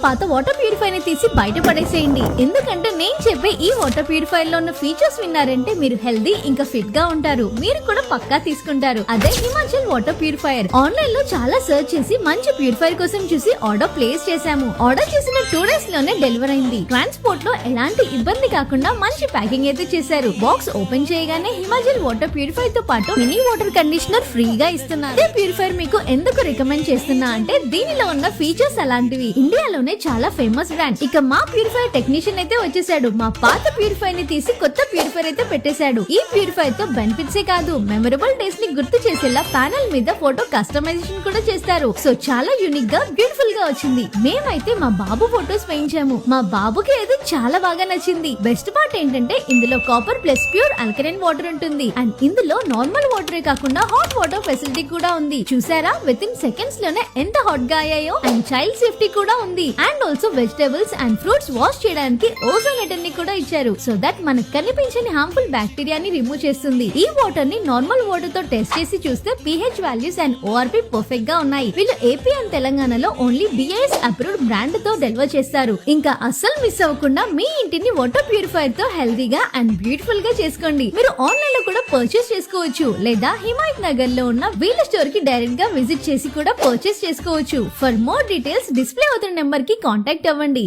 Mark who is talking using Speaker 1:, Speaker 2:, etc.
Speaker 1: పాత water purifier ని తీసి బయట పడేసేయండి. ఎందుకంటే నేను చెప్పే ఈ వాటర్ ప్యూరిఫైర్ లో ఉన్న ఫీచర్స్ విన్నారంటే మీరు హెల్దీ ఇంకా ఫిట్ గా ఉంటారు. మీరు కూడా పక్కా తీసుకుంటారు. అదే హిమాచల్ వాటర్ ప్యూరిఫైర్. ఆన్లైన్ లో చాలా సర్చ్ చేసి మంచి ప్యూరిఫైర్ కోసం చూసి ఆర్డర్ ప్లేస్ చేశాము. ఆర్డర్ చేసిన 2 days లోనే డెలివర్ అయింది. ట్రాన్స్పోర్ట్ లో ఎలాంటి ఇబ్బంది కాకుండా మంచి ప్యాకింగ్ అయితే చేశారు. బాక్స్ ఓపెన్ చేయగానే హిమాచల్ వాటర్ ప్యూరిఫైర్ తో పాటు మినీ వాటర్ కండిషనర్ ఫ్రీగా ఇస్తున్నారు. అదే ప్యూరిఫైర్ మీకు ఎందుకు రికమెండ్ చేస్తున్నా అంటే దీనిలో ఉన్న ఫీచర్స్ అలాంటివి. ఇండియాలోనే చాలా ఫేమస్ బ్రాండ్. ఇక మా ప్యూరిఫైర్ టెక్నీషియన్ అయితే వచ్చేసాడు. మా పాత ప్యూరిఫైర్ ని తీసి కొత్త ప్యూరిఫైర్ అయితే పెట్టేశాడు. ఈ ప్యూరిఫైర్ తో బెనిఫిట్స్ కాదు, మెమరబుల్ డేస్ ని గుర్తు చేసేలా ప్యానెల్ మీద ఫోటో కస్టమైజేషన్ కూడా చేస్తారు. సో చాలా యూనిక్ గా బ్యూటిఫుల్ గా వచ్చింది. మేమైతే మా బాబు ఫోటోస్ వేయించాము. మా బాబుకి అయితే చాలా బాగా నచ్చింది. బెస్ట్ పార్ట్ ఏంటంటే ఇందులో copper plus pure alkaline water ఉంటుంది. అండ్ ఇందులో నార్మల్ వాటరే కాకుండా హాట్ వాటర్ ఫెసిలిటీ కూడా ఉంది. చూసారా విత్ ఇన్ సెకండ్స్ లోనే ఎంత హాట్ గా అయ్యాయో. అండ్ చైల్డ్ సేఫ్టీ కూడా ఉంది. And also vegetables and fruits wash చేయడానికి ఓజోన్ నెట్ ని కూడా ఇచ్చారు. సో దట్ మనకు కనిపించని హార్మ్ఫుల్ బ్యాక్టీరియాని రిమూవ్ చేస్తుంది. ఈ వాటర్ ని నార్మల్ వాటర్ తో టెస్ట్ చేసి చూస్తే pH values and ORP perfect గా ఉన్నాయి. వీళ్ళు ఏపీ అండ్ తెలంగాణలో ఓన్లీ BIS అప్రూవ్డ్ బ్రాండ్ తో డెలివర్ చేస్తారు. ఇంకా అస్సలు మిస్ అవ్వకుండా మీ ఇంటిని వాటర్ ప్యూరిఫైర్ తో హెల్దీగా అండ్ బ్యూటిఫుల్ గా చేసుకోండి. మీరు ఆన్లైన్ లో కూడా పర్చేస్ చేసుకోవచ్చు, లేదా హిమాయత్ నగర్ లో ఉన్న వీళ్ళ స్టోర్ కి డైరెక్ట్ గా విజిట్ చేసి కూడా పర్చేస్ చేసుకోవచ్చు. ఫర్ మోర్ డీటెయిల్స్ డిస్ప్లే అవుతున్న నెంబర్ కి కాంటాక్ట్ అవ్వండి.